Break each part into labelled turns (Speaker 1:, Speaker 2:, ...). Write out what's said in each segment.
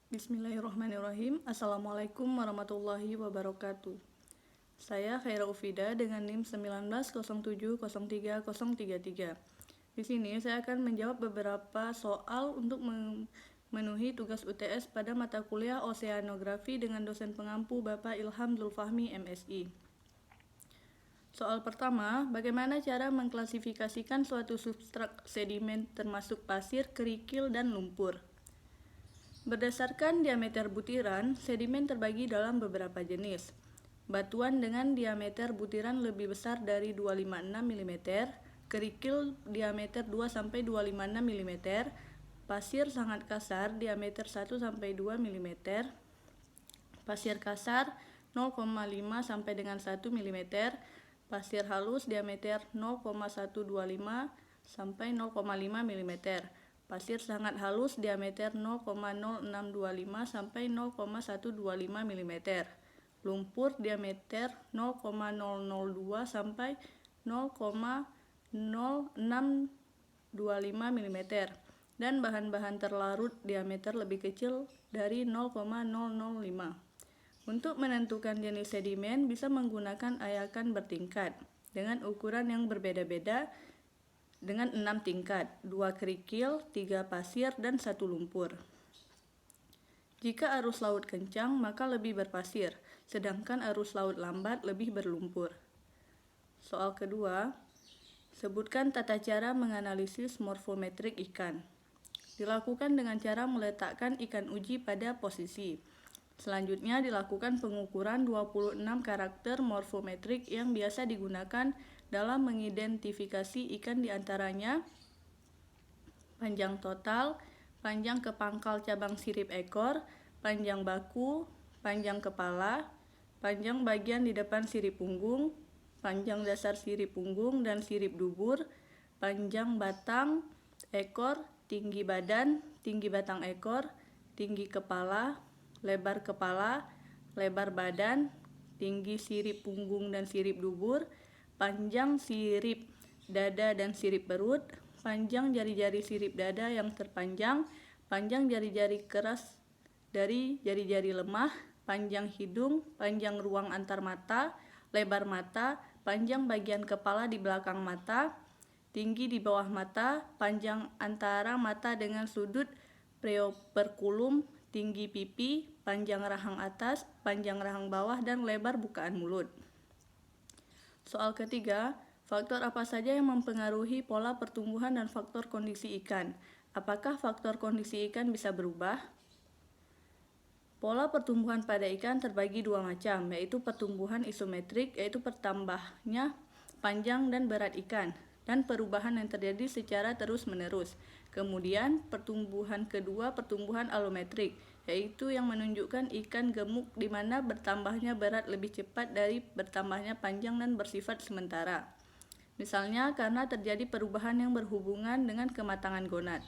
Speaker 1: Bismillahirrahmanirrahim. Assalamualaikum warahmatullahi wabarakatuh. Saya Khaira Ufida dengan NIM 1907030033. Di sini saya akan menjawab beberapa soal untuk memenuhi tugas UTS pada mata kuliah Oseanografi dengan dosen pengampu Bapak Ilham Zulfahmi MSI. Soal pertama, bagaimana cara mengklasifikasikan suatu substrat sedimen termasuk pasir, kerikil, dan lumpur? Berdasarkan diameter butiran, sedimen terbagi dalam beberapa jenis. Batuan dengan diameter butiran lebih besar dari 256 mm, kerikil diameter 2-256 mm, pasir sangat kasar diameter 1-2 mm, pasir kasar 0,5-1 mm, pasir halus diameter 0,125 sampai 0,5 mm, pasir sangat halus diameter 0,0625 sampai 0,125 mm, lumpur diameter 0,002 sampai 0,0625 mm, dan bahan-bahan terlarut diameter lebih kecil dari 0,005. Untuk menentukan jenis sedimen bisa menggunakan ayakan bertingkat dengan ukuran yang berbeda-beda dengan 6 tingkat, 2 kerikil, 3 pasir, dan 1 lumpur. Jika arus laut kencang, maka lebih berpasir, sedangkan arus laut lambat lebih berlumpur. Soal kedua, sebutkan tata cara menganalisis morfometrik ikan. Dilakukan dengan cara meletakkan ikan uji pada posisi. Selanjutnya dilakukan pengukuran 26 karakter morfometrik yang biasa digunakan dalam mengidentifikasi ikan, diantaranya panjang total, panjang ke pangkal cabang sirip ekor, panjang baku, panjang kepala, panjang bagian di depan sirip punggung, panjang dasar sirip punggung dan sirip dubur, panjang batang ekor, tinggi badan, tinggi batang ekor, tinggi kepala, lebar badan, tinggi sirip punggung dan sirip dubur, panjang sirip dada dan sirip perut, panjang jari-jari sirip dada yang terpanjang, panjang jari-jari keras dari jari-jari lemah, panjang hidung, panjang ruang antar mata, lebar mata, panjang bagian kepala di belakang mata, tinggi di bawah mata, panjang antara mata dengan sudut preoperculum, tinggi pipi, panjang rahang atas, panjang rahang bawah, dan lebar bukaan mulut. Soal ketiga, faktor apa saja yang mempengaruhi pola pertumbuhan dan faktor kondisi ikan? Apakah faktor kondisi ikan bisa berubah? Pola pertumbuhan pada ikan terbagi dua macam, yaitu pertumbuhan isometrik, yaitu bertambahnya panjang dan berat ikan, dan perubahan yang terjadi secara terus-menerus. Kemudian pertumbuhan kedua, pertumbuhan alometrik, yaitu yang menunjukkan ikan gemuk di mana bertambahnya berat lebih cepat dari bertambahnya panjang dan bersifat sementara. Misalnya karena terjadi perubahan yang berhubungan dengan kematangan gonad.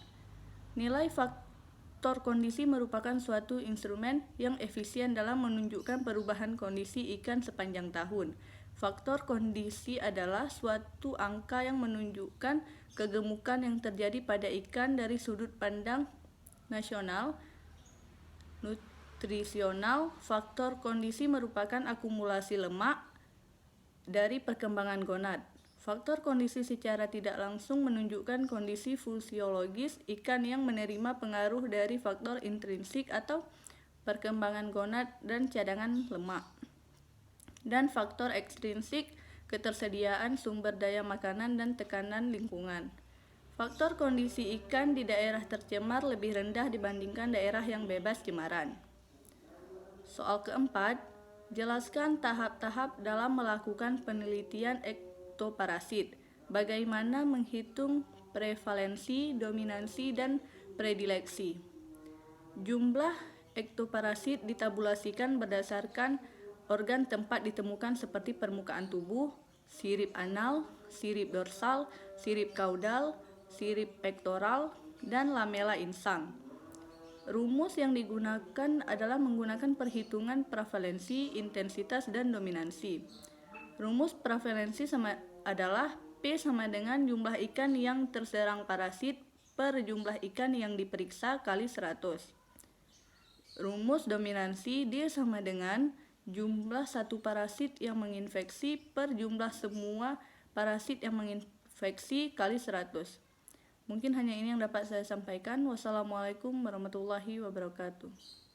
Speaker 1: Nilai faktor kondisi merupakan suatu instrumen yang efisien dalam menunjukkan perubahan kondisi ikan sepanjang tahun. Faktor kondisi adalah suatu angka yang menunjukkan kegemukan yang terjadi pada ikan dari sudut pandang nasional, nutrisional. Faktor kondisi merupakan akumulasi lemak dari perkembangan gonad. Faktor kondisi secara tidak langsung menunjukkan kondisi fisiologis ikan yang menerima pengaruh dari faktor intrinsik atau perkembangan gonad dan cadangan lemak. Dan faktor ekstrinsik, ketersediaan sumber daya makanan dan tekanan lingkungan. Faktor kondisi ikan di daerah tercemar lebih rendah dibandingkan daerah yang bebas cemaran. Soal keempat, jelaskan tahap-tahap dalam melakukan penelitian ektoparasit. Bagaimana menghitung prevalensi, dominansi, dan predileksi. Jumlah ektoparasit ditabulasikan berdasarkan organ tempat ditemukan seperti permukaan tubuh, sirip anal, sirip dorsal, sirip kaudal, sirip pektoral, dan lamela insang. Rumus yang digunakan adalah menggunakan perhitungan prevalensi, intensitas, dan dominansi. Rumus prevalensi adalah P sama dengan jumlah ikan yang terserang parasit per jumlah ikan yang diperiksa kali 100. Rumus dominansi dia sama dengan jumlah satu parasit yang menginfeksi per jumlah semua parasit yang menginfeksi kali 100. Mungkin hanya ini yang dapat saya sampaikan. Wassalamualaikum warahmatullahi wabarakatuh.